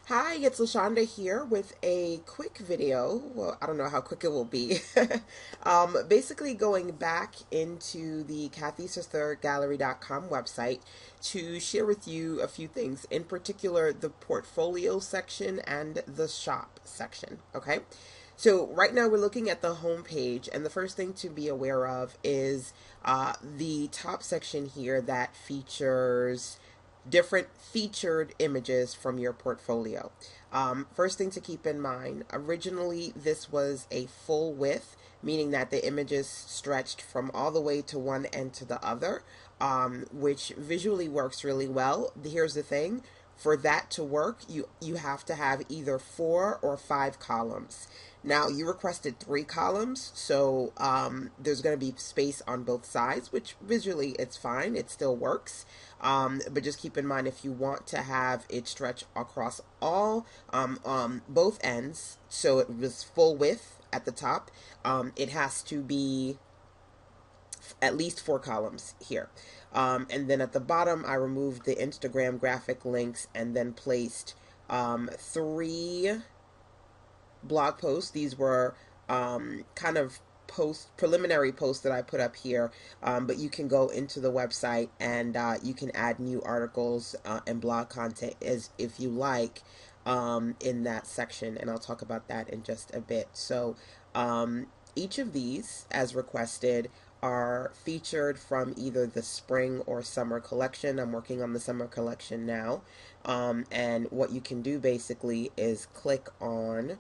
Hi, it's LaShanda here with a quick video. Well, I don't know how quick it will be. Basically going back into the KSGallery.com website to share with you a few things, in particular the portfolio section and the shop section. Okay. So right now we're looking at the home page, and the first thing to be aware of is the top section here that features different featured images from your portfolio. First thing to keep in mind, originally this was a full width, meaning that the images stretched from all the way to one end to the other, which visually works really well. Here's the thing. For that to work, you have to have either 4 or 5 columns. Now, you requested 3 columns, so there's going to be space on both sides, which visually it's fine. It still works. But just keep in mind, if you want to have it stretch across all both ends, so it was full width at the top, it has to be at least 4 columns here. And then at the bottom, I removed the Instagram graphic links and then placed 3 blog posts. These were kind of preliminary posts that I put up here, but you can go into the website and you can add new articles and blog content as if you like in that section, and I'll talk about that in just a bit. So each of these, as requested, are featured from either the spring or summer collection. I'm working on the summer collection now, and what you can do basically is click on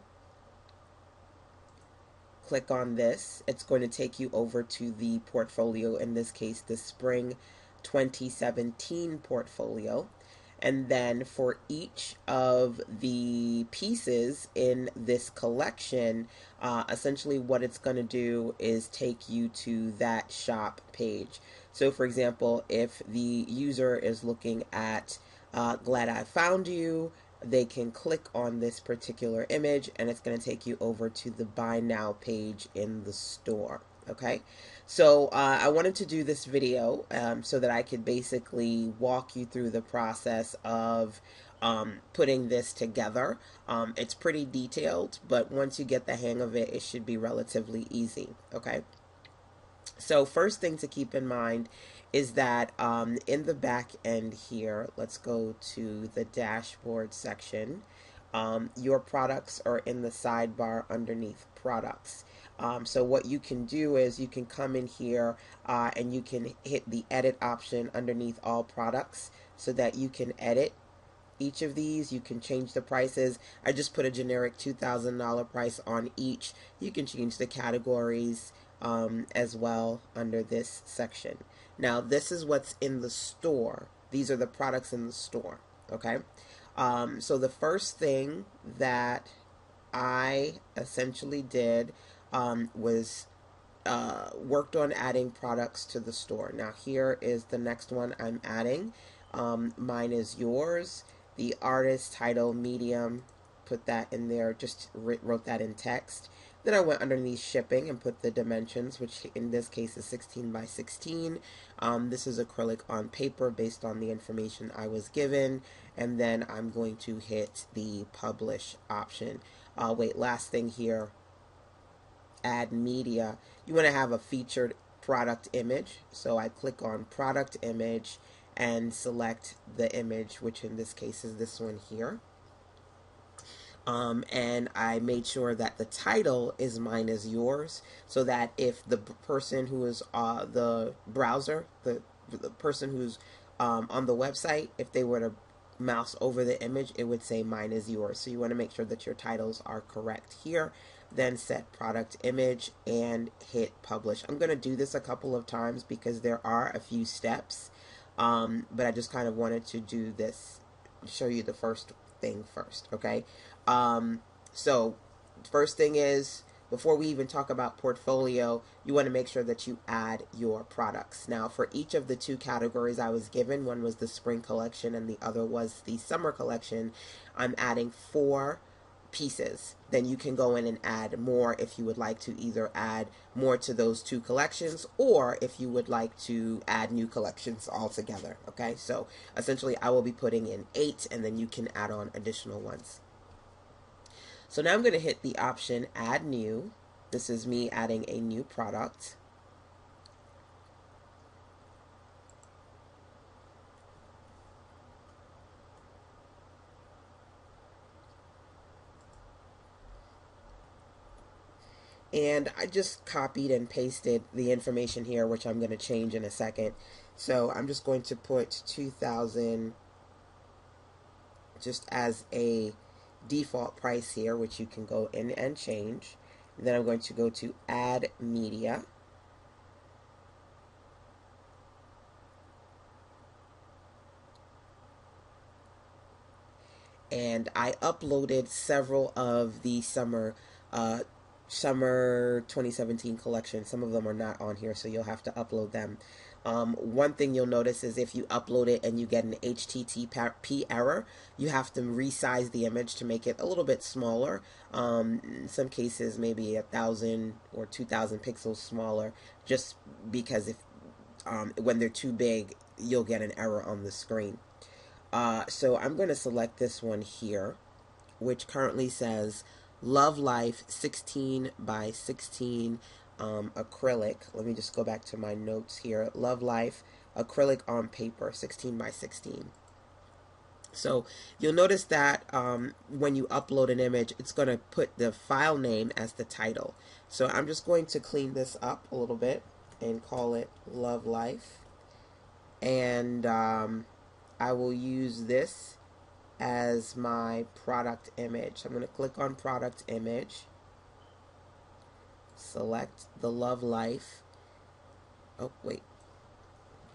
this. It's going to take you over to the portfolio, in this case the spring 2017 portfolio. And then for each of the pieces in this collection, essentially what it's going to do is take you to that shop page. So for example, if the user is looking at Glad I Found You, they can click on this particular image and it's going to take you over to the Buy Now page in the store. Okay, so I wanted to do this video so that I could basically walk you through the process of putting this together. It's pretty detailed, but once you get the hang of it, it should be relatively easy. Okay, so first thing to keep in mind is that in the back end here, let's go to the dashboard section. Your products are in the sidebar underneath products. So what you can do is you can come in here and you can hit the edit option underneath all products so that you can edit each of these. You can change the prices. I just put a generic $2,000 price on each. You can change the categories as well under this section. Now this is what's in the store. These are the products in the store. Okay. So the first thing that I essentially did was worked on adding products to the store. Now here is the next one I'm adding. Mine is yours. The artist, title, medium, put that in there, just wrote that in text. Then I went underneath shipping and put the dimensions, which in this case is 16 by 16. This is acrylic on paper based on the information I was given. And then I'm going to hit the publish option. Wait, last thing here, add media. You want to have a featured product image. So I click on product image and select the image, which in this case is this one here. And I made sure that the title is Mine is Yours, so that if the person who is the browser, the person who's on the website, if they were to mouse over the image, it would say Mine is Yours. So you want to make sure that your titles are correct here. Then set product image and hit publish. I'm going to do this a couple of times because there are a few steps, but I just kind of wanted to do this, show you the first thing first. Okay. So first thing is, before we even talk about portfolio, you want to make sure that you add your products. Now for each of the 2 categories I was given, one was the spring collection and the other was the summer collection, I'm adding 4 pieces, then you can go in and add more if you would like to either add more to those two collections, or if you would like to add new collections altogether. Okay, so essentially I will be putting in 8, and then you can add on additional ones. So now I'm going to hit the option add new. This is me adding a new product. And I just copied and pasted the information here, which I'm going to change in a second. So I'm just going to put 2000 just as a default price here, which you can go in and change. And then I'm going to go to add media. And I uploaded several of the summer 2017 collection. Some of them are not on here, so you'll have to upload them. One thing you'll notice is if you upload it and you get an HTTP error, you have to resize the image to make it a little bit smaller. In some cases, maybe 1,000 or 2,000 pixels smaller, just because if when they're too big, you'll get an error on the screen. So I'm going to select this one here, which currently says Love Life 16 by 16 acrylic. Let me just go back to my notes here. Love Life acrylic on paper 16 by 16. So you'll notice that when you upload an image, it's going to put the file name as the title. So I'm just going to clean this up a little bit and call it Love Life. And I will use this as my product image. I'm going to click on product image, select the Love Life. Oh, wait,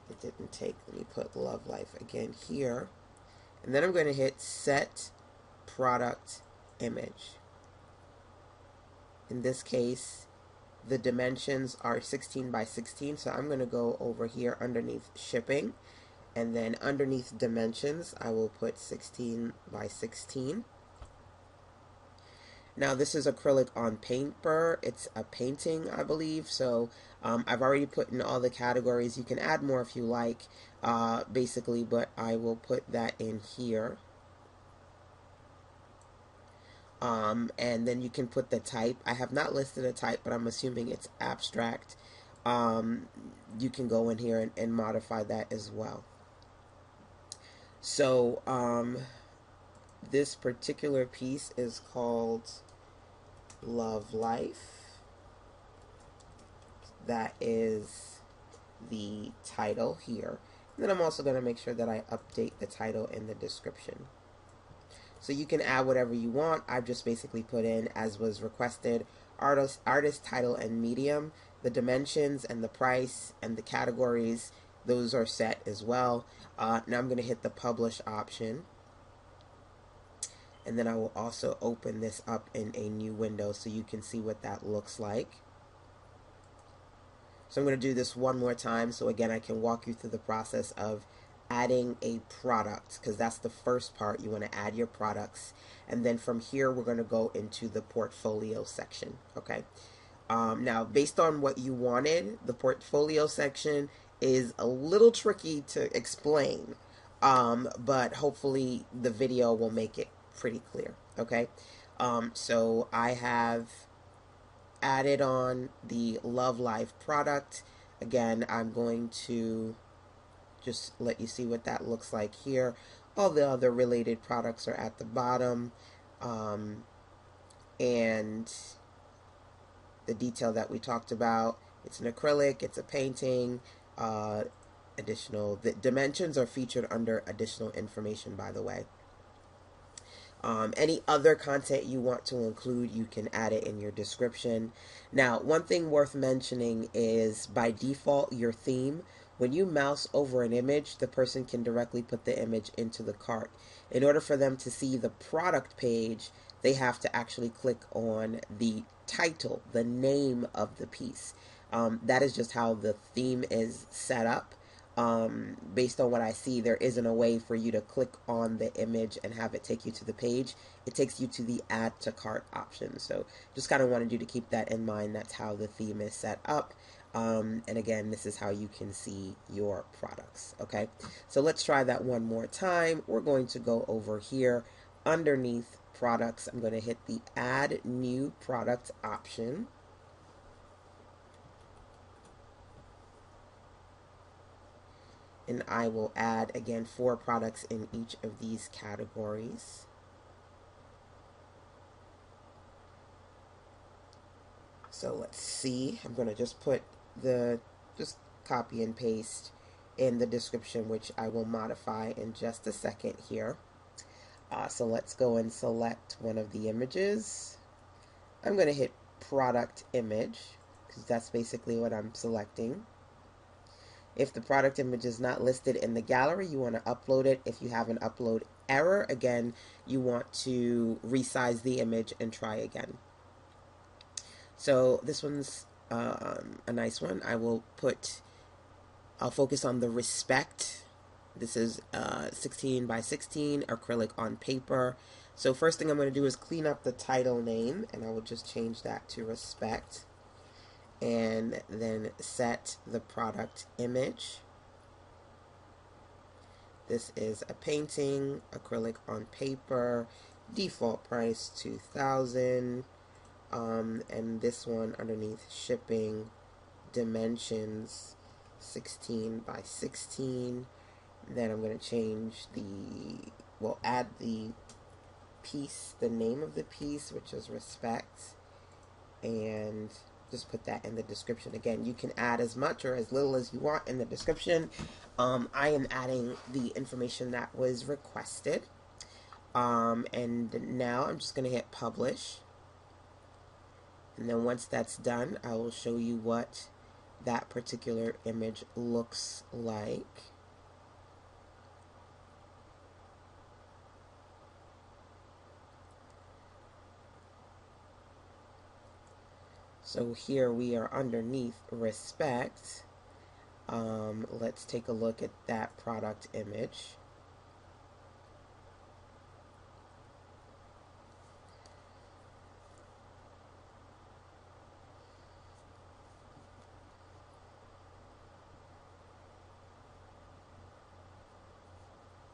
it didn't take. Let me put Love Life again here. And then I'm going to hit set product image. In this case, the dimensions are 16 by 16. So I'm going to go over here underneath shipping. And then underneath dimensions, I will put 16 by 16. Now this is acrylic on paper. It's a painting, I believe. So I've already put in all the categories. You can add more if you like, basically, but I will put that in here. And then you can put the type. I have not listed a type, but I'm assuming it's abstract. You can go in here and modify that as well. So this particular piece is called Love Life. That is the title here. And then I'm also going to make sure that I update the title in the description. So you can add whatever you want. I've just basically put in, as was requested, artist, title, and medium. The dimensions and the price and the categories, those are set as well. Now I'm going to hit the publish option. And then I will also open this up in a new window so you can see what that looks like. So I'm going to do this one more time so again I can walk you through the process of adding a product, because that's the first part. You want to add your products, and then from here we're going to go into the portfolio section. Okay. Now, based on what you wanted, the portfolio section is a little tricky to explain, but hopefully the video will make it pretty clear. Okay. So I have added on the Love Life product. Again, I'm going to just let you see what that looks like here. All the other related products are at the bottom, and the detail that we talked about. It's an acrylic, it's a painting. The dimensions are featured under additional information, by the way. Any other content you want to include, you can add it in your description. Now, one thing worth mentioning is by default, your theme, when you mouse over an image, the person can directly put the image into the cart. In order for them to see the product page, they have to actually click on the title, the name of the piece. That is just how the theme is set up. based on what I see, there isn't a way for you to click on the image and have it take you to the page. It takes you to the add to cart option. So just kind of wanted you to keep that in mind. That's how the theme is set up. And again, this is how you can see your products. Okay, so let's try that one more time. We're going to go over here underneath products. I'm going to hit the add new product option. And I will add, again, 4 products in each of these categories. So let's see. I'm going to just put just copy and paste in the description, which I will modify in just a second here. So let's go and select one of the images. I'm going to hit product image, because that's basically what I'm selecting. If the product image is not listed in the gallery, you want to upload it. If you have an upload error, again, you want to resize the image and try again. So this one's a nice one. I'll focus on the respect. This is 16 by 16 acrylic on paper. So first thing I'm going to do is clean up the title name, and I will just change that to respect. And then set the product image. This is a painting, acrylic on paper, default price $2,000, and this one underneath shipping, dimensions 16 by 16. Then I'm going to change add the piece, the name of the piece, which is respect, and just put that in the description. Again, you can add as much or as little as you want in the description. I am adding the information that was requested. And now I'm just going to hit publish. And then once that's done, I will show you what that particular image looks like. So here we are underneath respect. Let's take a look at that product image.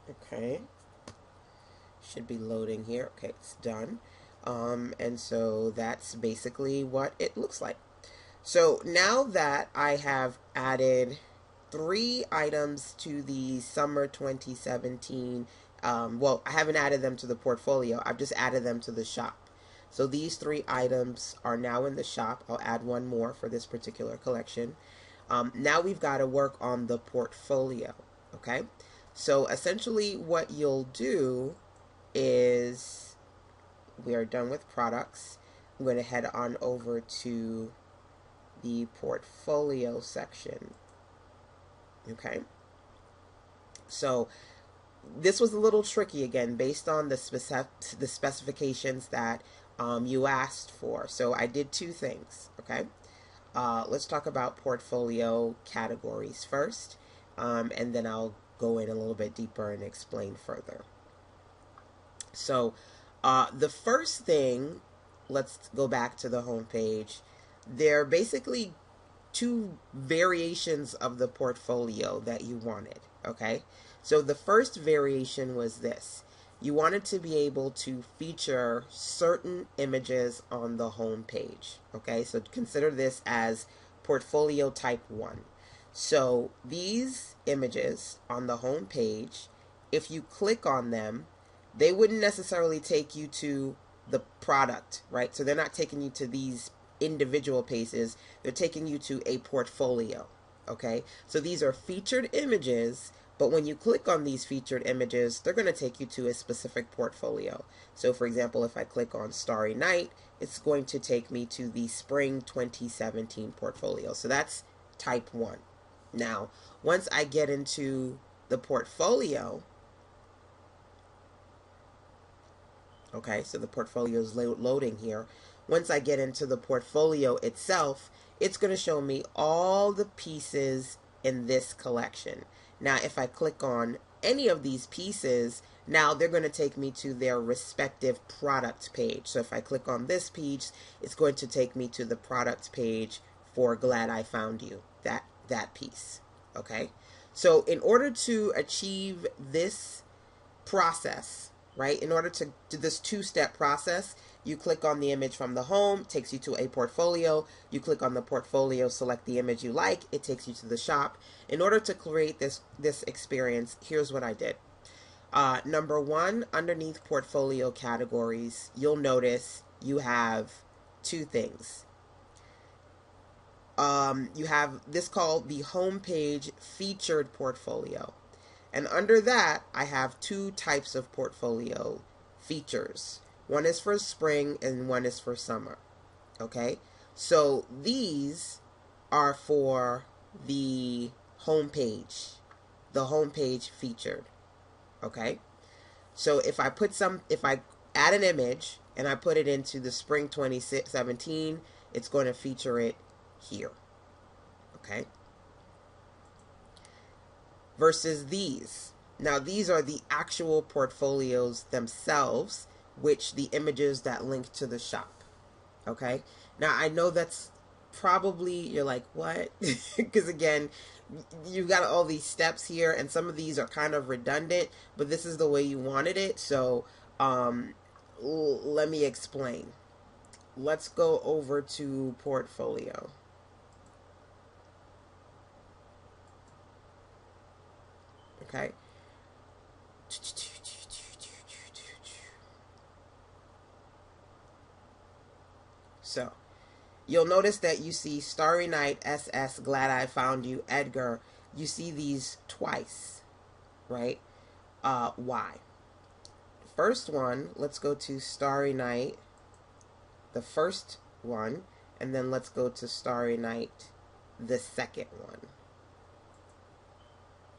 Okay, should be loading here. Okay, it's done. And so that's basically what it looks like. So now that I have added 3 items to the summer 2017, well, I haven't added them to the portfolio, I've just added them to the shop. So these 3 items are now in the shop. I'll add one more for this particular collection. Now we've got to work on the portfolio, okay? So essentially what you'll do is, we are done with products. I'm going to head on over to the portfolio section. Okay. So this was a little tricky, again, based on the specifications that you asked for. So I did 2 things. Okay. Let's talk about portfolio categories first, and then I'll go in a little bit deeper and explain further. So the first thing, let's go back to the home page. There are basically 2 variations of the portfolio that you wanted, okay? So the first variation was this. You wanted to be able to feature certain images on the home page, okay? So consider this as portfolio type 1. So these images on the home page, if you click on them, they wouldn't necessarily take you to the product, right? So they're not taking you to these individual pages. They're taking you to a portfolio, okay? So these are featured images, but when you click on these featured images, they're going to take you to a specific portfolio. So for example, if I click on Starry Night, it's going to take me to the Spring 2017 portfolio. So that's type 1. Now, once I get into the portfolio, okay, so the portfolio is loading here. Once I get into the portfolio itself, it's going to show me all the pieces in this collection. Now, if I click on any of these pieces, now they're going to take me to their respective product page. So if I click on this piece, it's going to take me to the product page for Glad I Found You, that piece. Okay? So in order to achieve this process, right, in order to do this two-step process, you click on the image from the home, takes you to a portfolio. You click on the portfolio, select the image you like, it takes you to the shop. In order to create this experience, here's what I did. Number one, underneath portfolio categories, you'll notice you have two things. You have this called the homepage featured portfolio. And under that, I have two types of portfolio features. One is for spring and one is for summer. Okay? So these are for the homepage featured. Okay? So if I add an image and I put it into the spring 2017, it's going to feature it here. Okay? Versus these. Now these are the actual portfolios themselves, which the images that link to the shop. Okay? Now I know that's probably, you're like, what? Because again, you've got all these steps here and some of these are kind of redundant, but this is the way you wanted it. So let me explain. Let's go over to portfolio. Okay. So you'll notice that you see Starry Night, SS, Glad I Found You, Edgar. You see these twice, right? Why? First one, let's go to Starry Night, the first one, and then let's go to Starry Night, the second one.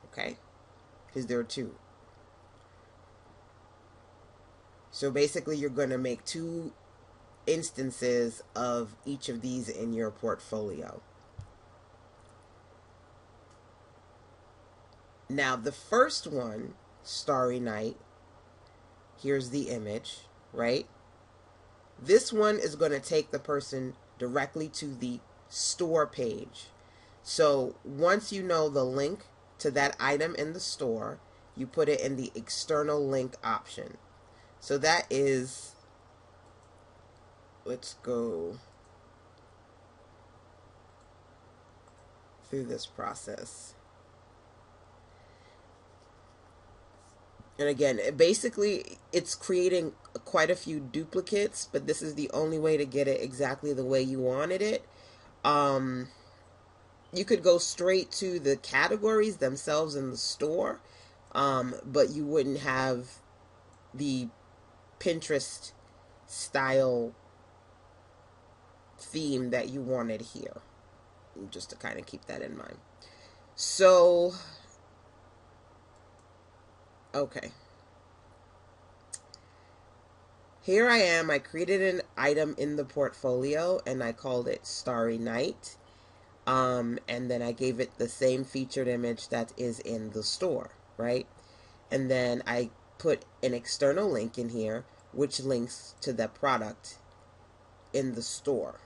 Okay? Because there are two. So basically you're going to make two instances of each of these in your portfolio. Now the first one, Starry Night, here's the image, right? This one is going to take the person directly to the store page. So once you know the link to that item in the store, you put it in the external link option. So that is, let's go through this process. And again, basically, it's creating quite a few duplicates, but this is the only way to get it exactly the way you wanted it. You could go straight to the categories themselves in the store, but you wouldn't have the Pinterest style theme that you wanted here, just to kind of keep that in mind. So okay, here I am. I created an item in the portfolio and I called it Starry Night, and then I gave it the same featured image that is in the store, right? And then I put an external link in here which links to the product in the store.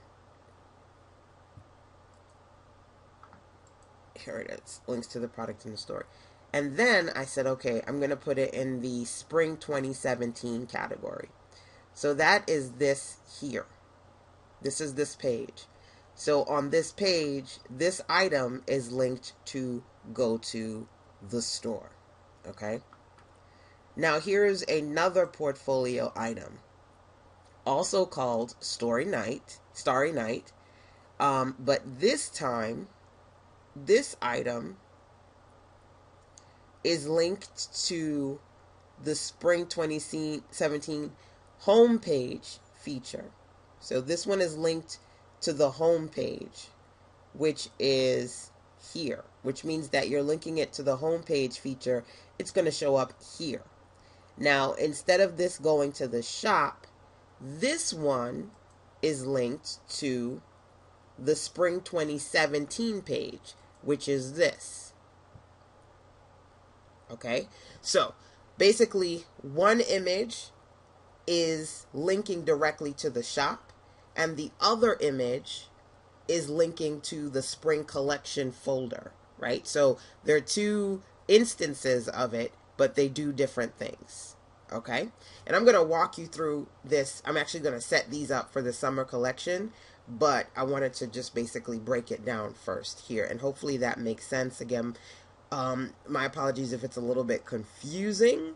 Here it is, links to the product in the store. And then I said, okay, I'm going to put it in the spring 2017 category. So that is this here. This is this page. So on this page, this item is linked to go to the store. Okay. Now here's another portfolio item, also called Starry Night. But this time, this item is linked to the spring 2017 homepage feature. So this one is linked to the homepage, which is here, which means that you're linking it to the homepage feature. It's going to show up here. Now, instead of this going to the shop, this one is linked to the spring 2017 page, which is this. Okay, so basically one image is linking directly to the shop, and the other image is linking to the spring collection folder, right? So there are two instances of it, but they do different things. Okay, and I'm going to walk you through this. I'm actually going to set these up for the summer collection, but I wanted to just basically break it down first here, and hopefully that makes sense. Again, my apologies if it's a little bit confusing,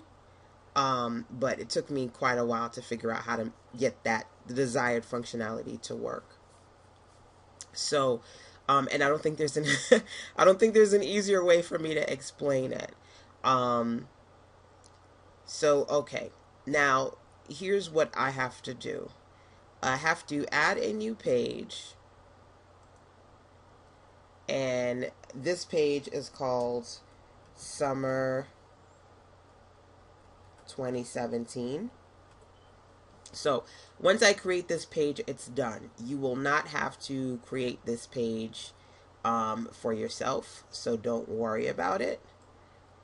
but it took me quite a while to figure out how to get the desired functionality to work. So, and I don't think there's an I don't think there's an easier way for me to explain it. Um, so okay, now here's what I have to do. I have to add a new page, and this page is called Summer 2017. So once I create this page, it's done. You will not have to create this page for yourself, so don't worry about it.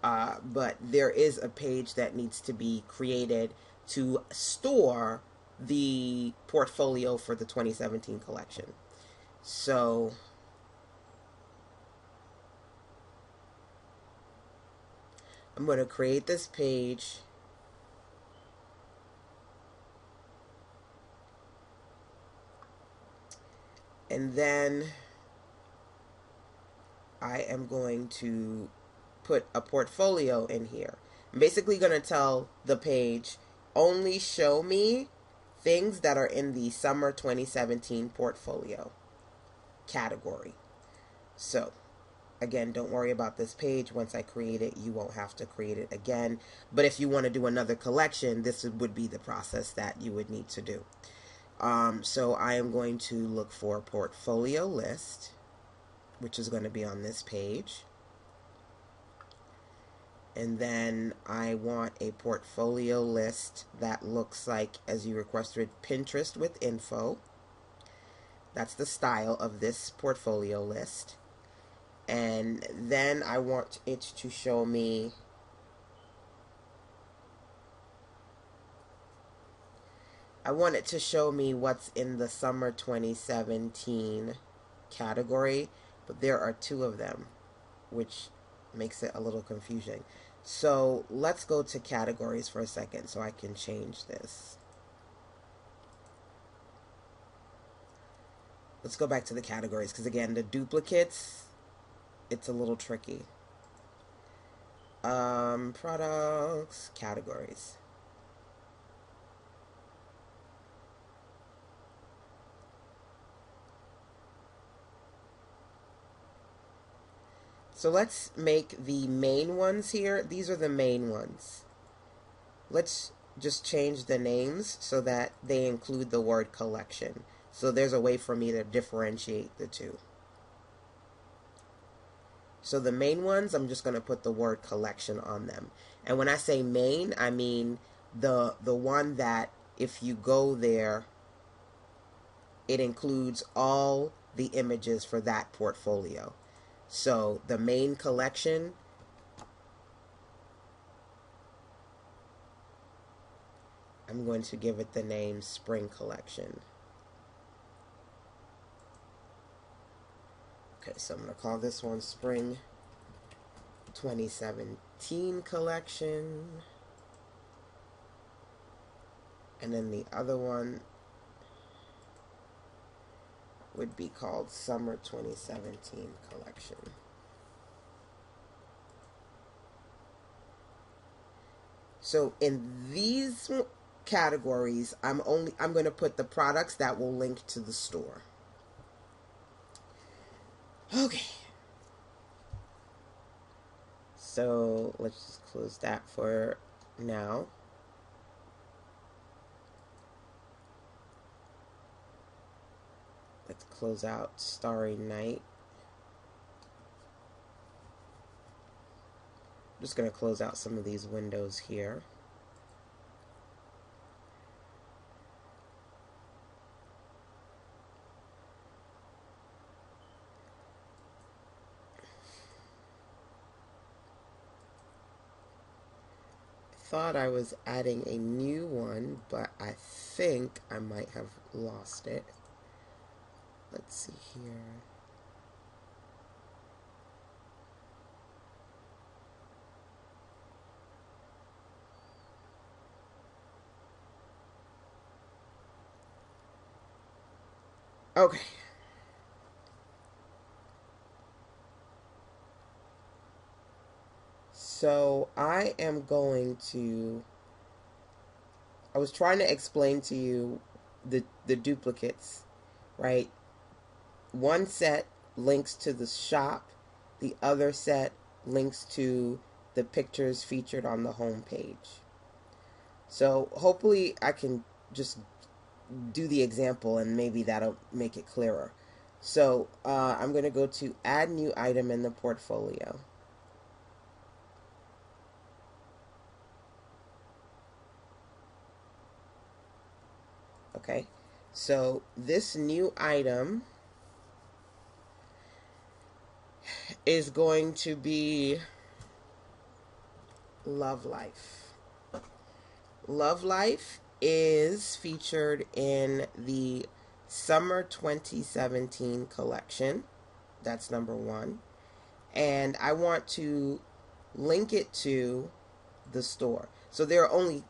But there is a page that needs to be created to store the portfolio for the 2017 collection. So I'm going to create this page. And then I am going to put a portfolio in here. I'm basically going to tell the page, only show me things that are in the summer 2017 portfolio category. So again, don't worry about this page. Once I create it, you won't have to create it again. But if you want to do another collection, this would be the process that you would need to do. So I am going to look for portfolio list, which is going to be on this page. And then I want a portfolio list that looks like, as you requested, Pinterest with info. That's the style of this portfolio list. And then I want it to show me what's in the summer 2017 category, but there are two of them, which makes it a little confusing. So let's go to categories for a second so I can change this. Let's go back to the categories, because again, the duplicates, it's a little tricky. Products, categories. So let's make the main ones here. These are the main ones. Let's just change the names so that they include the word collection. So there's a way for me to differentiate the two. So the main ones, I'm just going to put the word collection on them. And when I say main, I mean the one that if you go there, it includes all the images for that portfolio. So the main collection, I'm going to give it the name Spring Collection. Okay, so I'm going to call this one Spring 2017 Collection. And then the other one would be called Summer 2017 Collection. So in these categories, I'm going to put the products that will link to the store. Okay. So let's just close that for now. Let's close out Starry Night. I'm just going to close out some of these windows here. thought I was adding a new one, but I think I might have lost it. Let's see here. Okay. So I was trying to explain to you the duplicates, right? One set links to the shop, the other set links to the pictures featured on the home page. So hopefully I can just do the example and maybe that'll make it clearer. So I'm going to go to add new item in the portfolio. Okay, so this new item is going to be Love Life. Love Life is featured in the Summer 2017 collection. That's number one. And I want to link it to the store. So there are only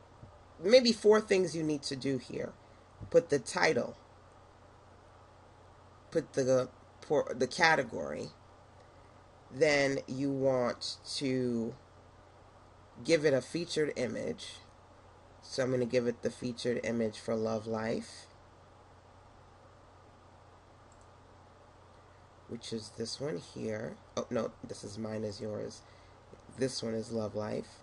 maybe 4 things you need to do here. Put the title, put the category, then you want to give it a featured image. So I'm going to give it the featured image for Love Life, which is this one here. Oh, no, this is mine as yours. This one is Love Life.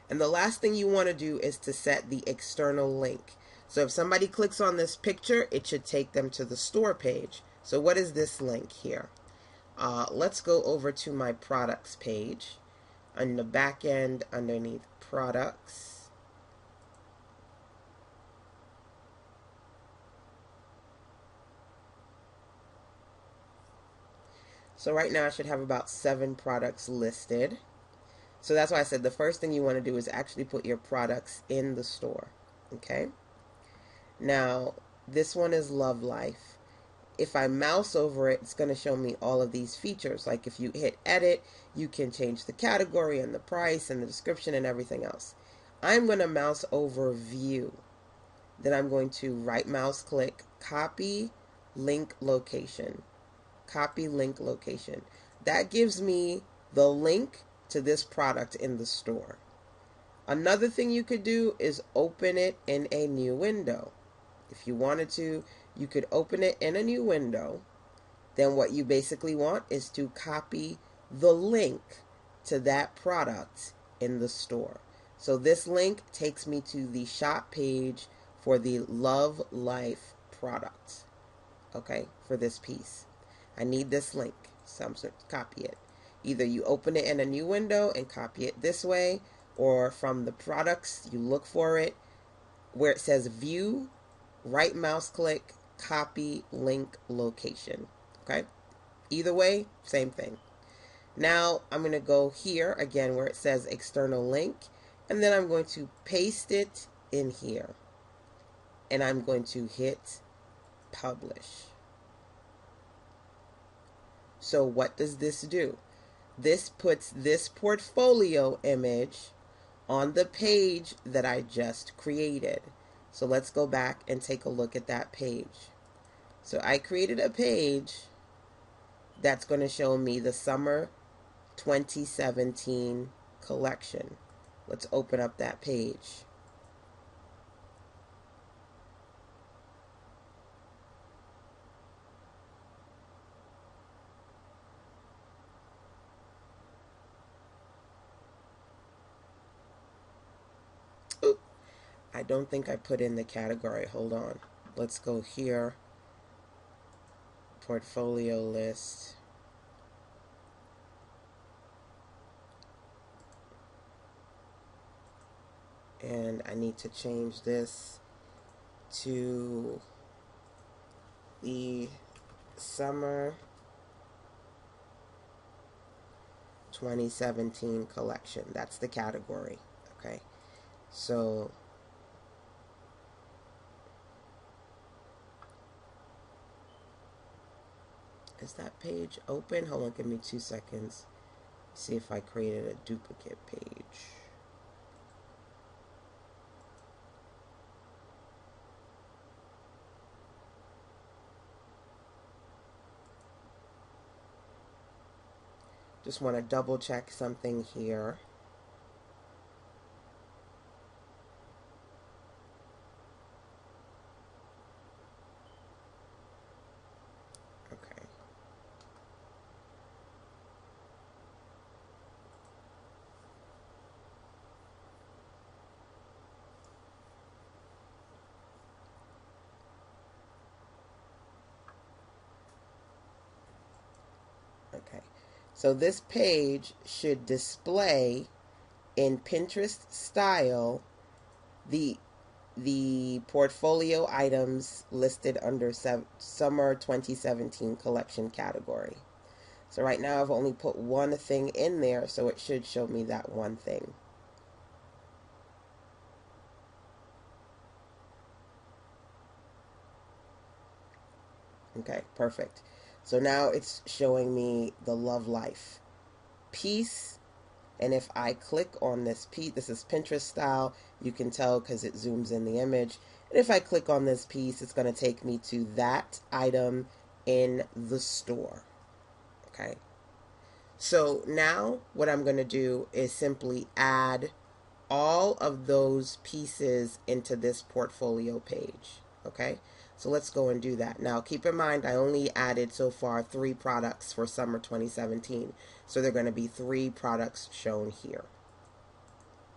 And the last thing you want to do is to set the external link. So if somebody clicks on this picture, it should take them to the store page. So what is this link here? Let's go over to my products page. On the back end, underneath products, so right now I should have about 7 products listed. So that's why I said the first thing you want to do is actually put your products in the store. Okay. Now, this one is Love Life. If I mouse over it, it's going to show me all of these features. Like if you hit edit, you can change the category and the price and the description and everything else. I'm going to mouse over view. Then I'm going to right mouse click, copy link location. Copy link location. That gives me the link to this product in the store. Another thing you could do is open it in a new window. If you wanted to, you could open it in a new window. Then what you basically want is to copy the link to that product in the store. So this link takes me to the shop page for the Love Life product. Okay, for this piece. I need this link, so I'm going to copy it. Either you open it in a new window and copy it this way, or from the products, you look for it where it says view, right mouse click, copy link location. Okay, either way, same thing. Now I'm going to go here again where it says external link, and then I'm going to paste it in here, and I'm going to hit publish. So what does this do? This puts this portfolio image on the page that I just created. So let's go back and take a look at that page. So I created a page that's going to show me the Summer 2017 collection. Let's open up that page. Oop, I don't think I put in the category. Hold on. Let's go here. Portfolio list. And I need to change this to the Summer 2017 collection. That's the category. Okay, so is that page open? Hold on, give me 2 seconds. See if I created a duplicate page. Just want to double check something here. Okay. Okay. So this page should display in Pinterest style the portfolio items listed under summer 2017 collection category. So right now I've only put one thing in there, so it should show me that one thing. Okay, perfect. So now it's showing me the Love Life piece. And if I click on this piece, this is Pinterest style, you can tell because it zooms in the image. And if I click on this piece, it's going to take me to that item in the store. Okay. So now what I'm going to do is simply add all of those pieces into this portfolio page. Okay. So let's go and do that. Now, keep in mind, I only added so far 3 products for summer 2017. So there are going to be 3 products shown here.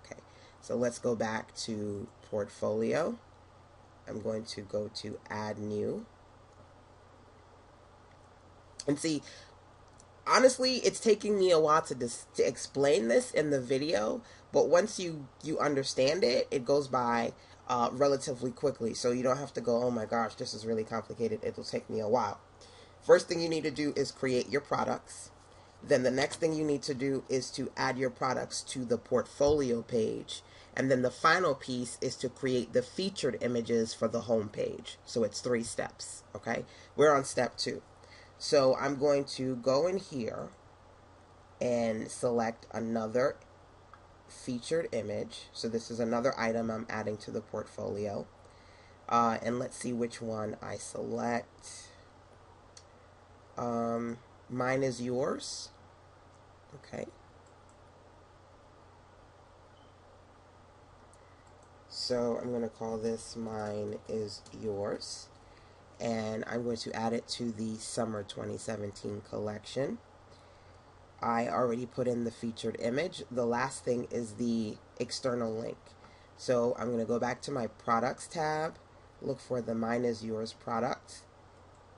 Okay, so let's go back to portfolio. I'm going to go to add new. And see, honestly, it's taking me a while to explain this in the video, but once you understand it, it goes by relatively quickly. So you don't have to go, oh my gosh, this is really complicated. It'll take me a while. First thing you need to do is create your products. Then the next thing you need to do is to add your products to the portfolio page. And then the final piece is to create the featured images for the home page. So it's 3 steps, okay? We're on step 2. So I'm going to go in here and select another featured image. So this is another item I'm adding to the portfolio. And let's see which one I select. Mine is yours. Okay. So I'm going to call this Mine is Yours. And I'm going to add it to the summer 2017 collection. I already put in the featured image. The last thing is the external link. So I'm going to go back to my products tab, look for the Mine is Yours product,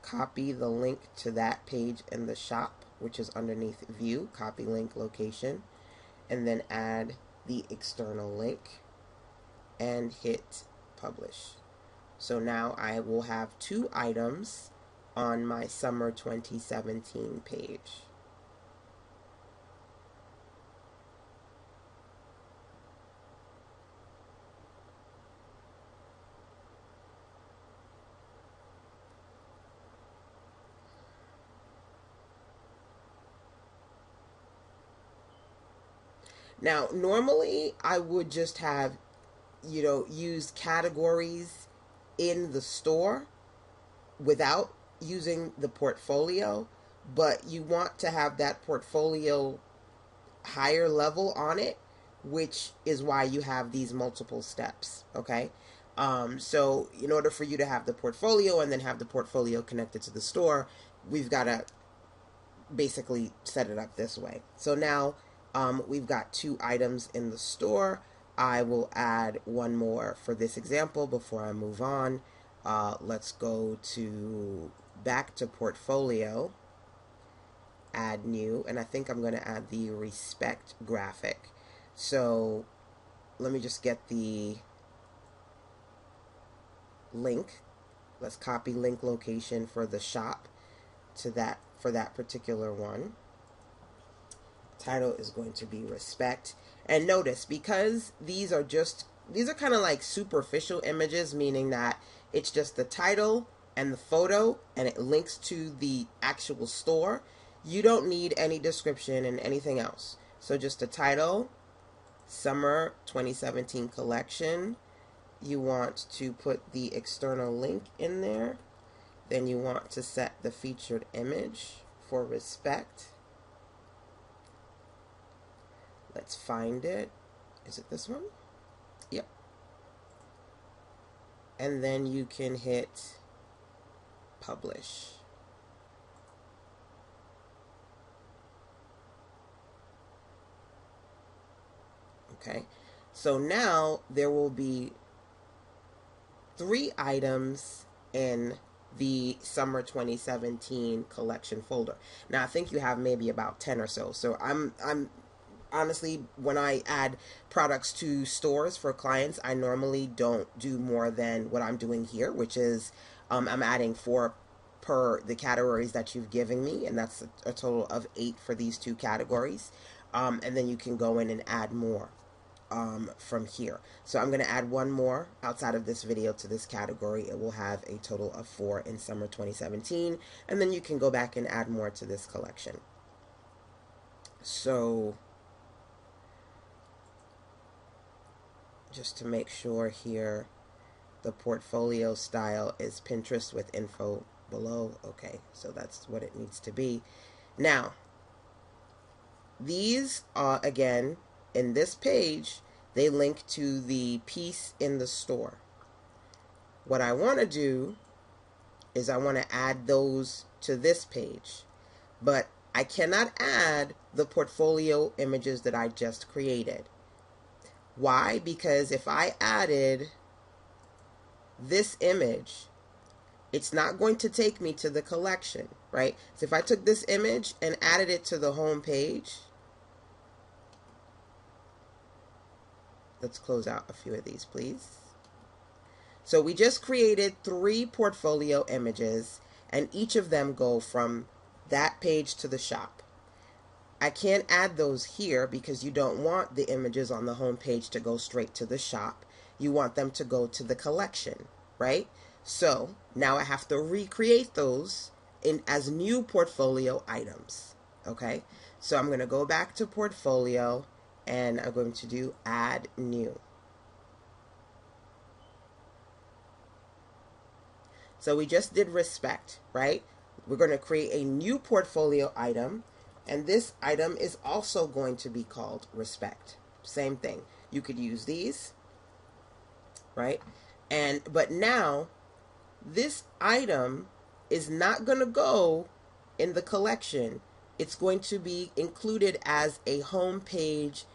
copy the link to that page in the shop, which is underneath view, copy link location, and then add the external link and hit publish. So now I will have 2 items on my summer 2017 page. Now, normally I would just have, use categories in the store without using the portfolio, but you want to have that portfolio higher level on it, which is why you have these multiple steps, okay? So in order for you to have the portfolio and then have the portfolio connected to the store, we've got to basically set it up this way. So now we've got 2 items in the store. I will add one more for this example before I move on. Let's go back to portfolio, add new, and I think I'm going to add the respect graphic. So let me just get the link. Let's copy link location for the shop to that, for that particular one. title is going to be respect. And notice, because these are kind of like superficial images, meaning that it's just the title and the photo and it links to the actual store, you don't need any description and anything else. So just the title, Summer 2017 collection. You want to put the external link in there. Then you want to set the featured image for respect. Let's find it. Is it this one? Yep. And then you can hit publish. Okay. So now there will be 3 items in the summer 2017 collection folder. Now I think you have maybe about 10 or so. So I'm honestly, when I add products to stores for clients, I normally don't do more than what I'm doing here, which is I'm adding 4 per the categories that you've given me, and that's a total of 8 for these 2 categories. And then you can go in and add more from here. So I'm going to add 1 more outside of this video to this category. It will have a total of 4 in summer 2017, and then you can go back and add more to this collection. So just to make sure here, the portfolio style is Pinterest with info below. Okay, so that's what it needs to be. Now, these are, again, in this page, they link to the piece in the store. What I want to do is I want to add those to this page, but I cannot add the portfolio images that I just created. Why? Because if I added this image, it's not going to take me to the collection, right? So if I took this image and added it to the home page, let's close out a few of these, please. So we just created 3 portfolio images, and each of them go from that page to the shop. I can't add those here because you don't want the images on the home page to go straight to the shop. You want them to go to the collection, right? So now I have to recreate those as new portfolio items. Okay, so I'm going to go back to portfolio and I'm going to do add new. So we just did respect, right? We're going to create a new portfolio item, and this item is also going to be called respect. Same thing. You could use these, right? But now this item is not going to go in the collection. It's going to be included as a home page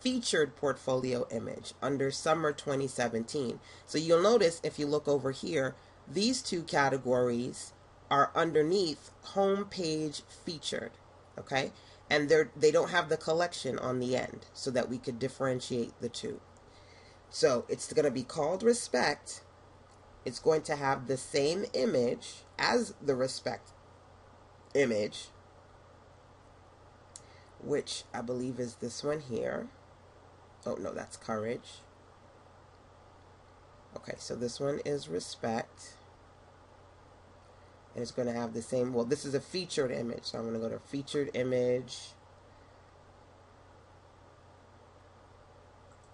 featured portfolio image under summer 2017. So you'll notice if you look over here, these 2 categories are underneath home page featured, okay? And they don't have the collection on the end so that we could differentiate the 2. So it's going to be called respect. It's going to have the same image as the respect image, which I believe is this one here. Oh, no, that's courage. Okay, so this one is respect. And it's going to have the same, well, this is a featured image. So I'm going to go to featured image,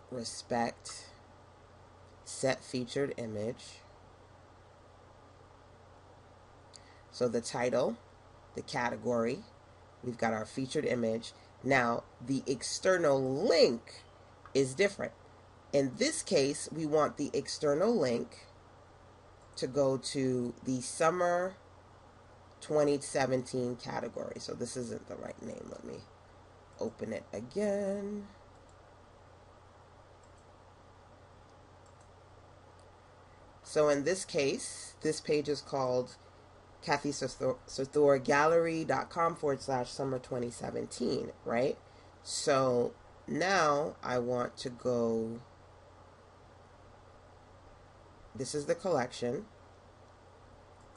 respect, set featured image. So the title, the category, we've got our featured image. Now, the external link is different. In this case, we want the external link to go to the summer 2017 category. So this isn't the right name. Let me open it again. So in this case, this page is called KSGallery.com/summer 2017, right? So now I want to go, this is the collection.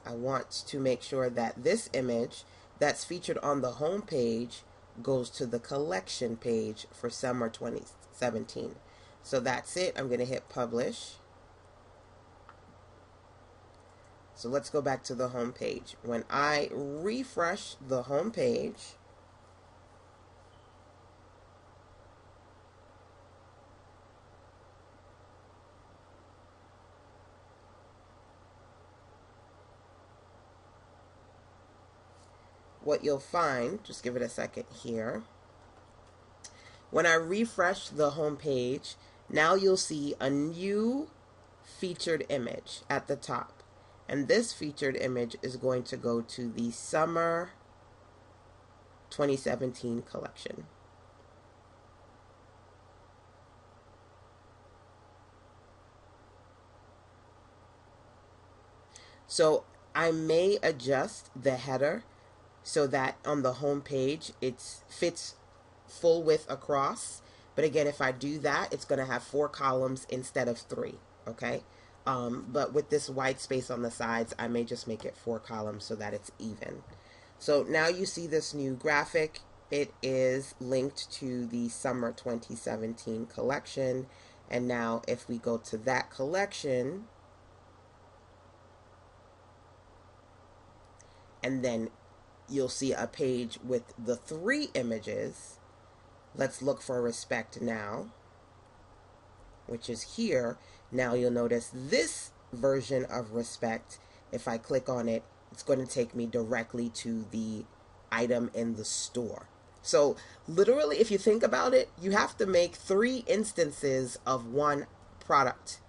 I want to make sure that this image that's featured on the home page goes to the collection page for summer 2017. So that's it. I'm going to hit publish. So let's go back to the home page. When I refresh the home page, what you'll find, just give it a second here. When I refresh the home page, now you'll see a new featured image at the top. And this featured image is going to go to the summer 2017 collection. So I may adjust the header so that on the home page it fits full width across. But again, if I do that, it's going to have 4 columns instead of 3. Okay. But with this white space on the sides, I may just make it 4 columns so that it's even. So now you see this new graphic. It is linked to the summer 2017 collection. And now if we go to that collection, and then you'll see a page with the 3 images. Let's look for Respect Now, which is here. Now you'll notice this version of Respect, if I click on it, it's going to take me directly to the item in the store. So literally, if you think about it, you have to make 3 instances of one product.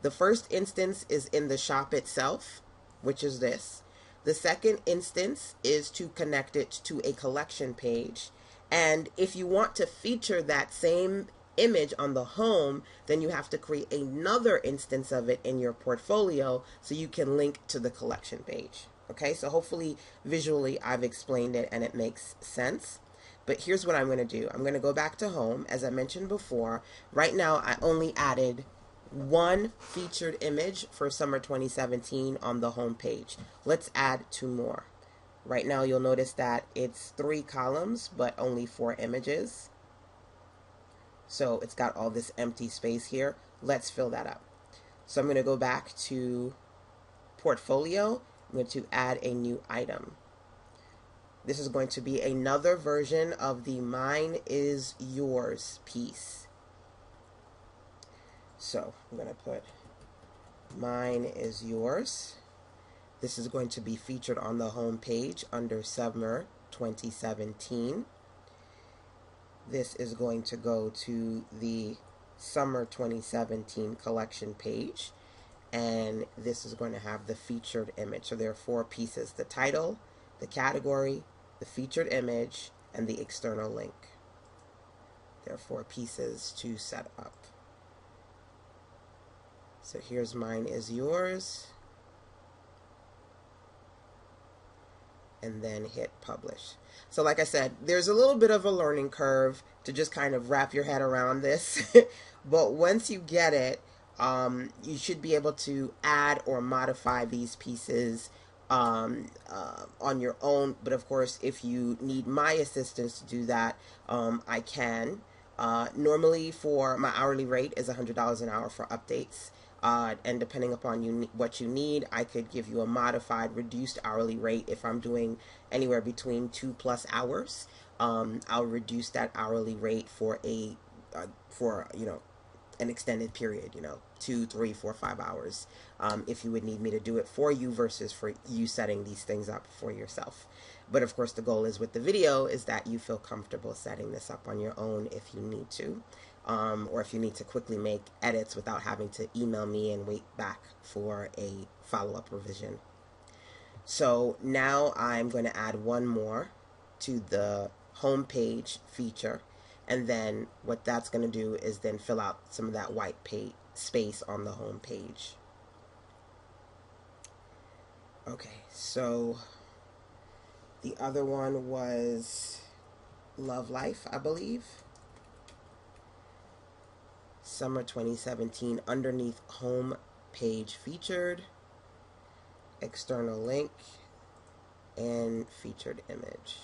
The first instance is in the shop itself, which is this. The second instance is to connect it to a collection page. And if you want to feature that same image on the home, then you have to create another instance of it in your portfolio so you can link to the collection page. Okay, so hopefully visually I've explained it and it makes sense. But here's what I'm going to do. I'm going to go back to home. As I mentioned before, right now I only added 1 featured image for summer 2017 on the home page. Let's add 2 more. Right now you'll notice that it's 3 columns but only 4 images. So it's got all this empty space here. Let's fill that up. So I'm going to go back to portfolio. I'm going to add a new item. This is going to be another version of the Mine is Yours piece. So I'm going to put Mine is Yours. This is going to be featured on the home page under Summer 2017. This is going to go to the Summer 2017 collection page. And this is going to have the featured image. So there are 4 pieces: the title, the category, the featured image, and the external link. There are 4 pieces to set up. So here's Mine is Yours. And then hit publish. So like I said, there's a little bit of a learning curve to just kind of wrap your head around this. But once you get it, you should be able to add or modify these pieces on your own. But of course, if you need my assistance to do that, I can. Normally for my hourly rate is $100 an hour for updates. And depending upon what you need, I could give you a modified, reduced hourly rate if I'm doing anywhere between 2+ hours. I'll reduce that hourly rate for an extended period, 2, 3, 4, 5 hours, if you would need me to do it for you versus for you setting these things up for yourself. But of course, the goal is with the video is that you feel comfortable setting this up on your own if you need to. Or if you need to quickly make edits without having to email me and wait back for a follow-up revision. So now I'm going to add 1 more to the home page feature, and then what that's going to do is then fill out some of that white space on the home page. Okay, so the other one was Love Life, I believe. Summer 2017, underneath home page featured, external link, and featured image.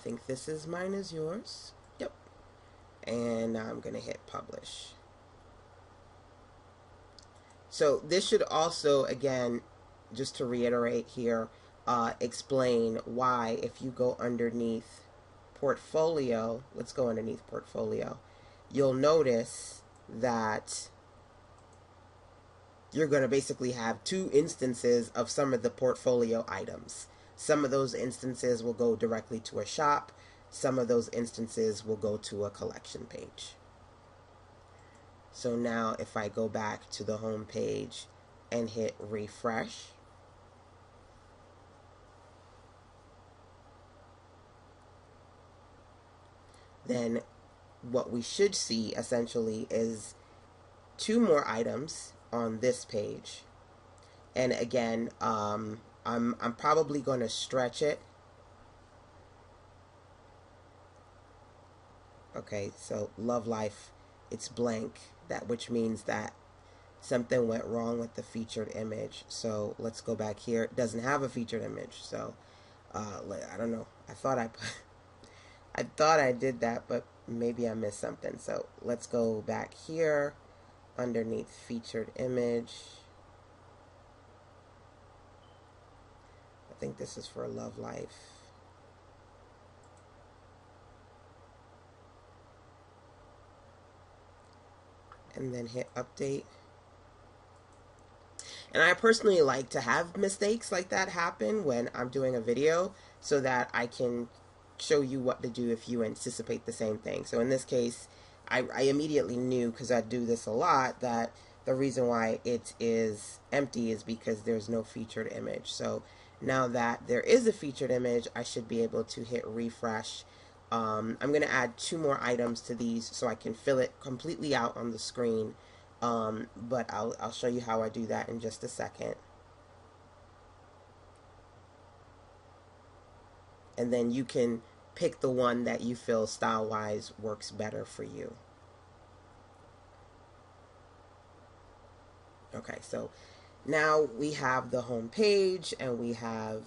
think this is mine is yours. Yep. And now I'm going to hit publish. So this should also, again, just to reiterate here, explain why if you go underneath portfolio, let's go underneath portfolio, you'll notice that you're going to basically have two instances of some of the portfolio items. Some of those instances will go directly to a shop. Some of those instances will go to a collection page. So now if I go back to the home page and hit refresh, then what we should see essentially is two more items on this page. And again, I'm probably going to stretch it. Okay, so Love Life, it's blank, which means that something went wrong with the featured image. So let's go back here. It doesn't have a featured image, so I don't know. I thought I did that, but maybe I missed something. So let's go back here underneath featured image. I think this is for Love Life. And then hit update. And I personally like to have mistakes like that happen when I'm doing a video so that I can show you what to do if you anticipate the same thing. So in this case, I immediately knew, because I do this a lot, that the reason why it is empty is because there's no featured image. So now that there is a featured image, I should be able to hit refresh. I'm going to add two more items to these so I can fill it completely out on the screen. But I'll show you how I do that in just a second. And then you can pick the one that you feel style-wise works better for you. Okay, so now we have the home page and we have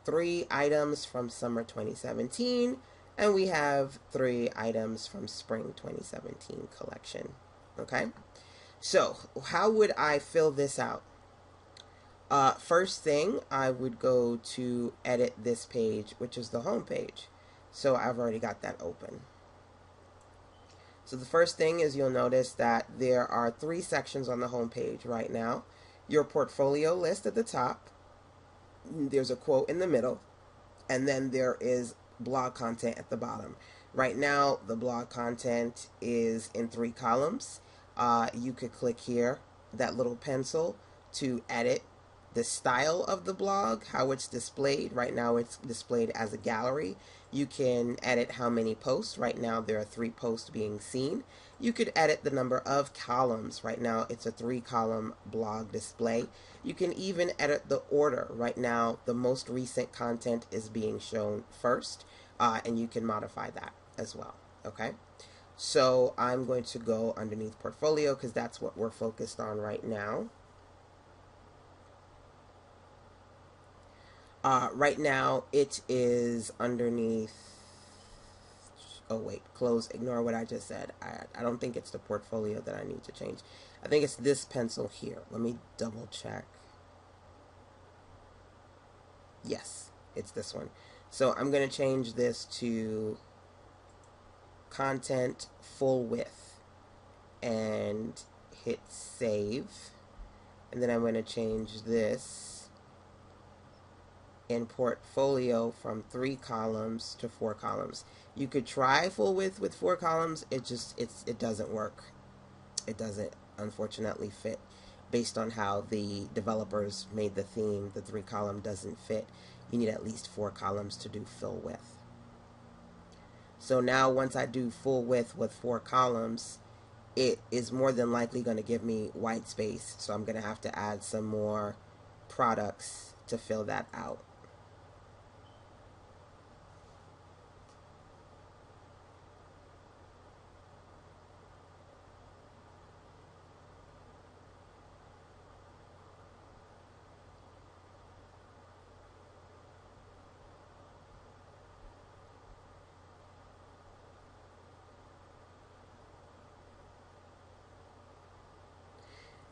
3 items from summer 2017 and we have 3 items from spring 2017 collection. Okay, so how would I fill this out? First thing, I would go to edit this page, which is the home page. So I've already got that open. So the first thing is you'll notice that there are 3 sections on the home page right now. Your portfolio list at the top, there's a quote in the middle, and then there is blog content at the bottom. Right now, the blog content is in 3 columns. You could click here, that little pencil, to edit the style of the blog, how it's displayed. Right now it's displayed as a gallery. You can edit how many posts. Right now there are 3 posts being seen. You could edit the number of columns. Right now it's a 3-column blog display. You can even edit the order. Right now the most recent content is being shown first, and you can modify that as well. Okay, so I'm going to go underneath portfolio because that's what we're focused on right now. Right now it is underneath, oh wait, close, ignore what I just said. I don't think it's the portfolio that I need to change. I think it's this pencil here. Let me double check. Yes, it's this one. So I'm going to change this to content full width and hit save. And then I'm going to change this in portfolio from 3 columns to 4 columns. You could try full width with 4 columns. It doesn't work. It doesn't, unfortunately, fit. Based on how the developers made the theme, the 3-column doesn't fit. You need at least 4 columns to do full width. So now once I do full width with 4 columns, it is more than likely going to give me white space. So I'm going to have to add some more products to fill that out.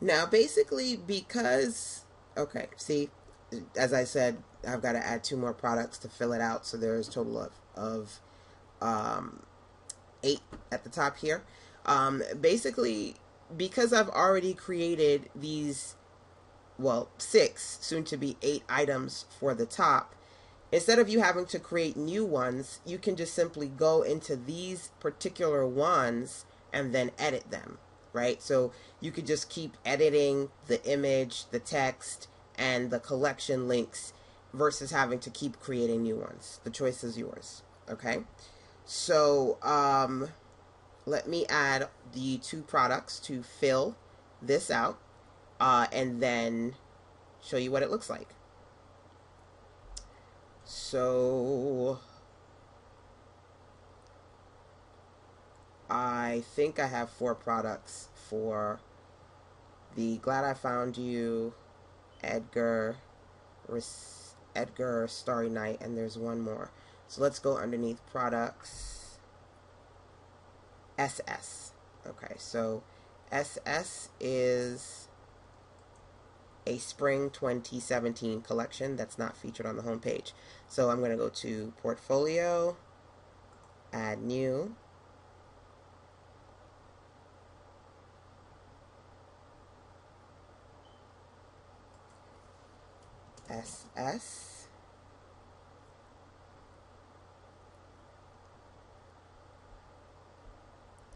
Now, basically, because, okay, see, as I said, I've got to add 2 more products to fill it out. So there's a total of um, 8 at the top here. Basically, because I've already created these, well, 6, soon to be 8 items for the top, instead of you having to create new ones, you can just simply go into these particular ones and then edit them, right? So you could just keep editing the image, the text, and the collection links versus having to keep creating new ones. The choice is yours, okay? So let me add the 2 products to fill this out and then show you what it looks like. So I think I have 4 products for the Glad I Found You, Edgar, Edgar, Starry Night, and there's one more. So let's go underneath products, SS. Okay, so SS is a spring 2017 collection that's not featured on the home page. So I'm going to go to portfolio, add new, SS.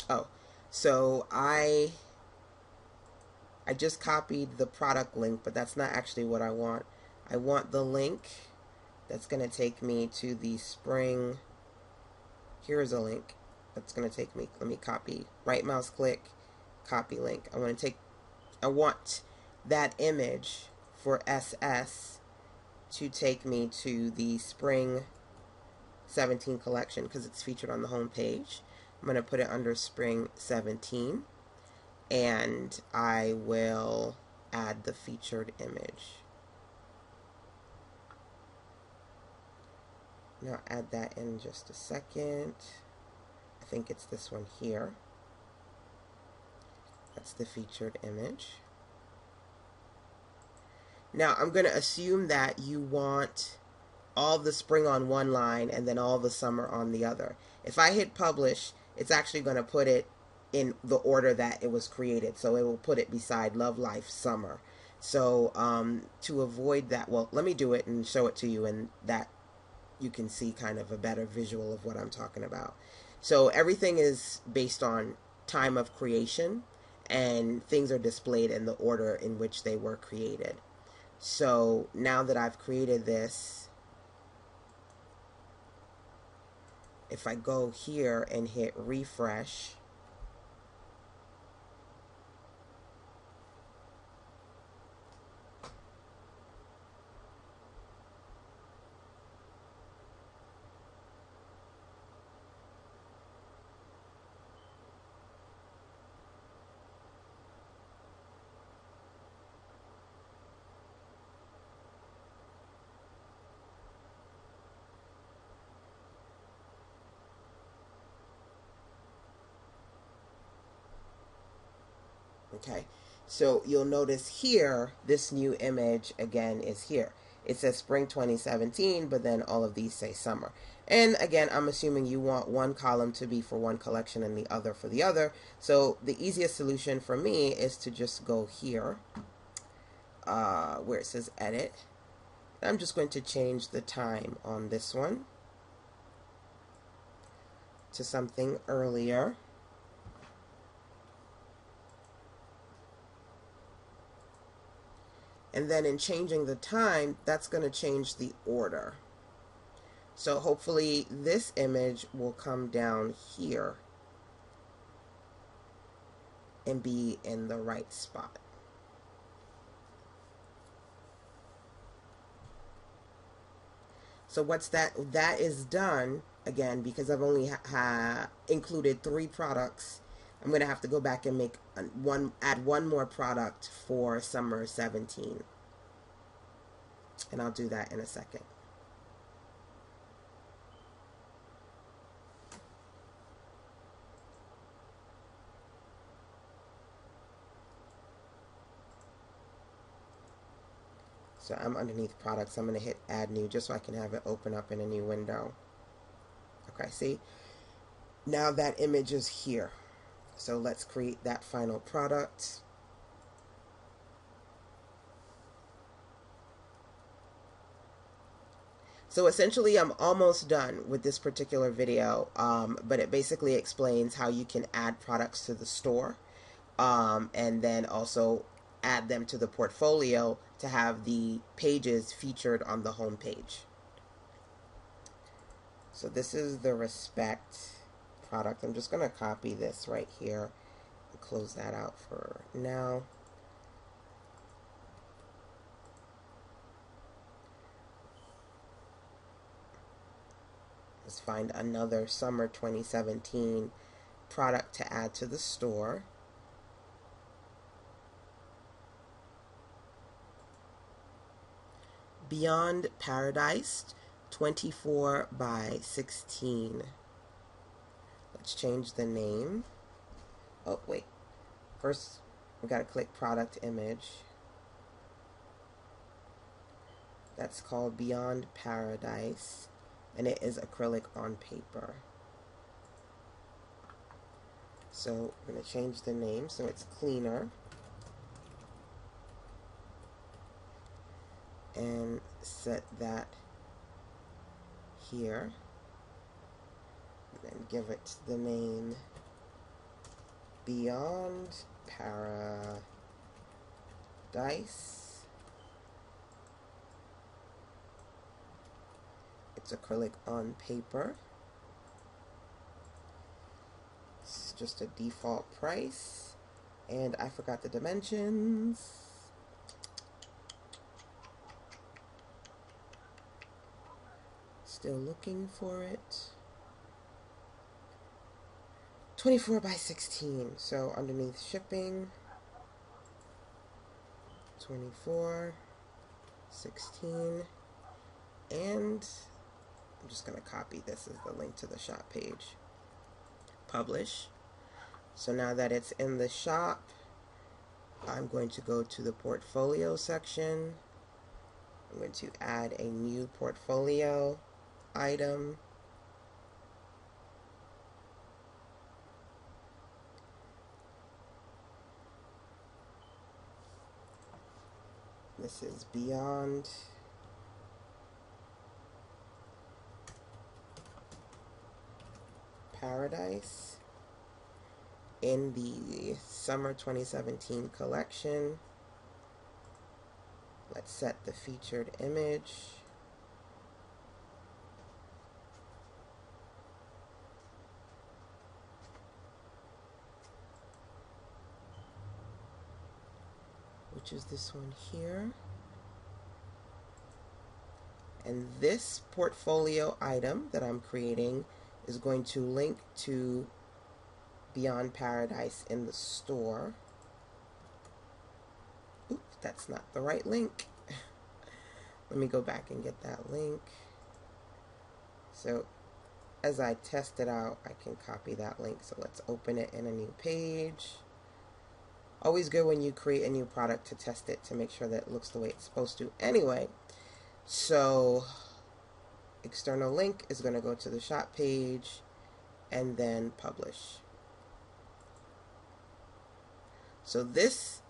Oh, so I just copied the product link, but that's not actually what I want. I want the link that's going to take me to the spring. Here's a link that's going to take me. Let me copy. Right mouse click, copy link. I want that image for SS to take me to the spring 17 collection because it's featured on the home page. I'm going to put it under spring 17. And I will add the featured image. Now add that in just a second. I think it's this one here. That's the featured image. Now I'm going to assume that you want all the spring on one line and then all the summer on the other. If I hit publish, it's actually going to put it in the order that it was created. So it will put it beside Love Life Summer. So to avoid that, well, let me do it and show it to you, and that you can see kind of a better visual of what I'm talking about. So everything is based on time of creation, and things are displayed in the order in which they were created. So now that I've created this, if I go here and hit refresh, okay, so you'll notice here, this new image again is here. It says spring 2017, but then all of these say summer. And again, I'm assuming you want one column to be for one collection and the other for the other. So the easiest solution for me is to just go here, where it says edit. I'm just going to change the time on this one to something earlier. And then in changing the time, that's going to change the order. So hopefully this image will come down here and be in the right spot. So what's that? That is done, again, because I've only included 3 products. I'm going to have to go back and add one more product for summer 17. And I'll do that in a second. So I'm underneath products. I'm going to hit add new just so I can have it open up in a new window. Okay, see? Now that image is here. So let's create that final product. So essentially, I'm almost done with this particular video, but it basically explains how you can add products to the store, and then also add them to the portfolio to have the pages featured on the home page. So this is the Respect product. I'm just going to copy this right here and close that out for now. Let's find another summer 2017 product to add to the store. Beyond Paradise 24 by 16. Let's change the name. Oh, wait. First, we got to click product image. That's called Beyond Paradise, and it is acrylic on paper. So I'm going to change the name so it's cleaner. And set that here. And then give it the name Beyond Paradise. It's acrylic on paper. It's just a default price. And I forgot the dimensions. Still looking for it. 24 by 16. So underneath shipping, 24, 16, and I'm just going to copy this as the link to the shop page. Publish. So now that it's in the shop, I'm going to go to the portfolio section. I'm going to add a new portfolio item. This is Beyond Paradise in the Summer 2017 collection. Let's set the featured image. Which is this one here. And this portfolio item that I'm creating is going to link to Beyond Paradise in the store. Oops, that's not the right link. Let me go back and get that link. So as I test it out, I can copy that link. So let's open it in a new page. Always good when you create a new product to test it to make sure that it looks the way it's supposed to. Anyway, so external link is going to go to the shop page and then publish. So this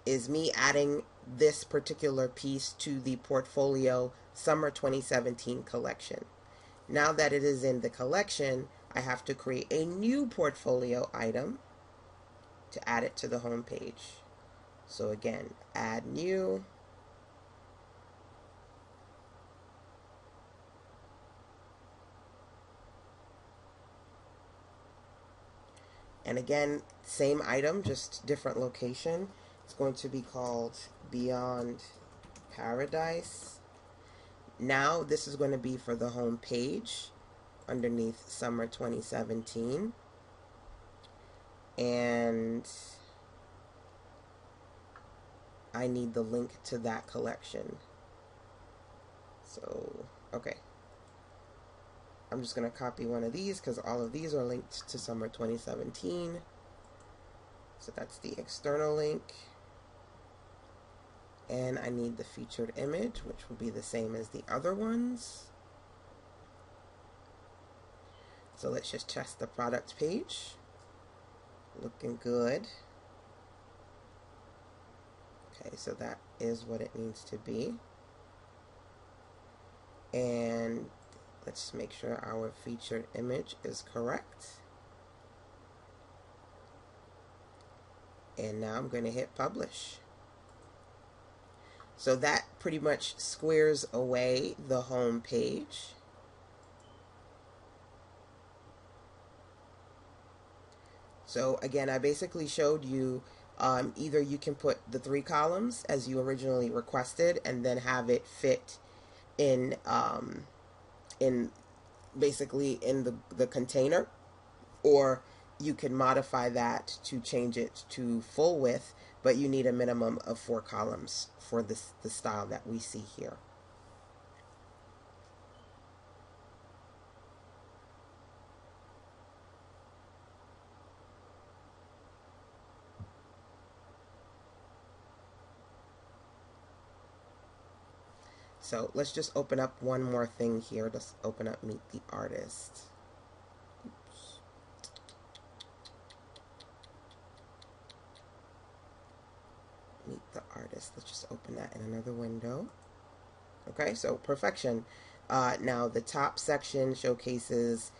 is me adding this particular piece to the portfolio Summer 2017 collection. Now that it is in the collection, I have to create a new portfolio item to add it to the home page. So again, add new. And again, same item, just different location. It's going to be called Beyond Paradise. Now this is going to be for the home page underneath Summer 2017. And I need the link to that collection. So, okay. I'm just going to copy one of these because all of these are linked to Summer 2017. So that's the external link. And I need the featured image, which will be the same as the other ones. So let's just test the product page. Looking good. Okay, so that is what it needs to be. And let's make sure our featured image is correct. And now I'm going to hit publish. So that pretty much squares away the home page. So again, I basically showed you either you can put the 3 columns as you originally requested and then have it fit in in basically in the container, or you can modify that to change it to full width, but you need a minimum of 4 columns for the style that we see here. So let's just open up one more thing here. Let's open up Meet the Artist. Oops. Meet the Artist. Let's just open that in another window. Okay, so perfection. Now the top section showcases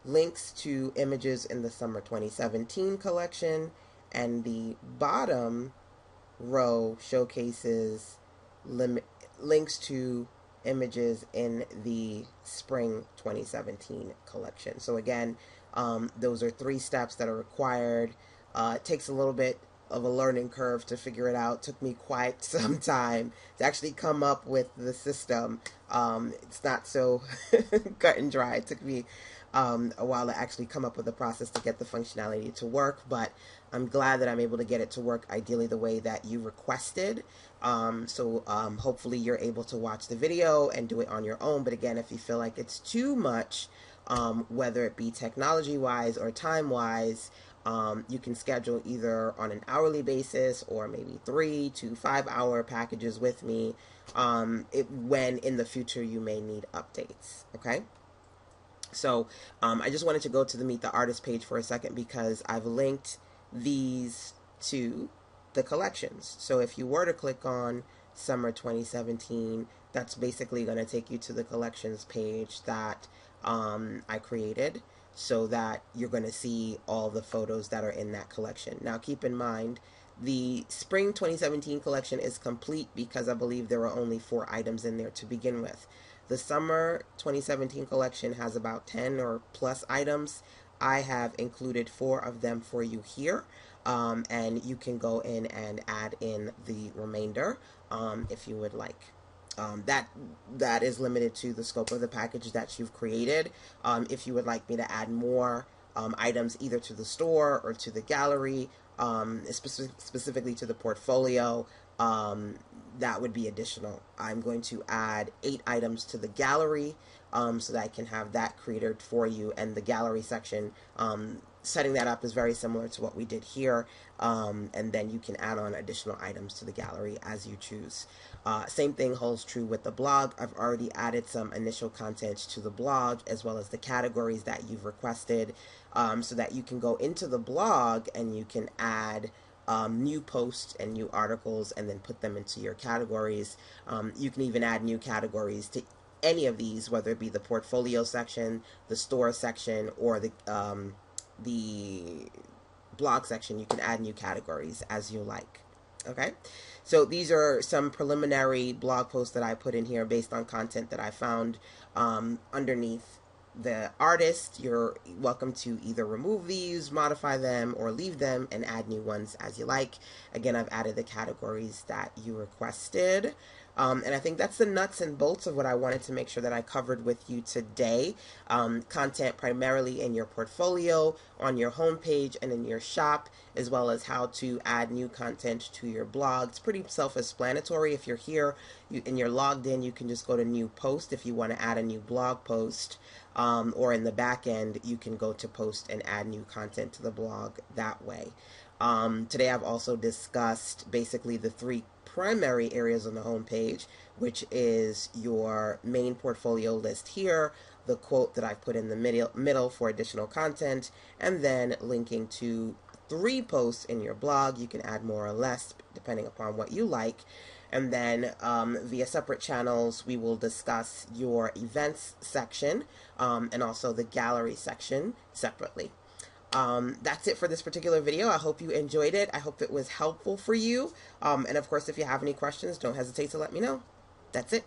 links to images in the summer 2017 collection, and the bottom row showcases links to images in the spring 2017 collection. So again, those are 3 steps that are required. It takes a little bit of a learning curve to figure it out. It took me quite some time to actually come up with the system. It's not so cut and dry. It took me a while to actually come up with a process to get the functionality to work, but I'm glad that I'm able to get it to work ideally the way that you requested. So hopefully you're able to watch the video and do it on your own. But again, if you feel like it's too much, whether it be technology-wise or time-wise, you can schedule either on an hourly basis or maybe 3 to 5 hour packages with me when in the future you may need updates. Okay. So I just wanted to go to the Meet the Artist page for a second because I've linked these to the collections. So if you were to click on Summer 2017, that's basically going to take you to the collections page that I created, so that you're going to see all the photos that are in that collection. Now keep in mind, the Spring 2017 collection is complete because I believe there are only 4 items in there to begin with. The Summer 2017 collection has about 10 or plus items. I have included 4 of them for you here, and you can go in and add in the remainder if you would like. That is limited to the scope of the package that you've created. If you would like me to add more items either to the store or to the gallery, specifically to the portfolio, that would be additional. I'm going to add 8 items to the gallery so that I can have that created for you, and the gallery section, setting that up is very similar to what we did here, and then you can add on additional items to the gallery as you choose. Same thing holds true with the blog. I've already added some initial content to the blog as well as the categories that you've requested, so that you can go into the blog and you can add new posts and new articles and then put them into your categories. You can even add new categories to any of these, whether it be the portfolio section, the store section, or the blog section. You can add new categories as you like. Okay, so these are some preliminary blog posts that I put in here based on content that I found underneath the artist. You're welcome to either remove these, modify them, or leave them and add new ones as you like. Again, I've added the categories that you requested. And I think that's the nuts and bolts of what I wanted to make sure that I covered with you today. Content primarily in your portfolio, on your homepage, and in your shop, as well as how to add new content to your blog. It's pretty self-explanatory. If you're here and you're logged in, you can just go to new post if you want to add a new blog post. Or in the back end, you can go to post and add new content to the blog that way. Today I've also discussed basically the 3 primary areas on the home page, which is your main portfolio list here, the quote that I've put in the middle for additional content, and then linking to 3 posts in your blog. You can add more or less depending upon what you like. And then via separate channels, we will discuss your events section and also the gallery section separately. That's it for this particular video. I hope you enjoyed it. I hope it was helpful for you. And of course, if you have any questions, don't hesitate to let me know. That's it.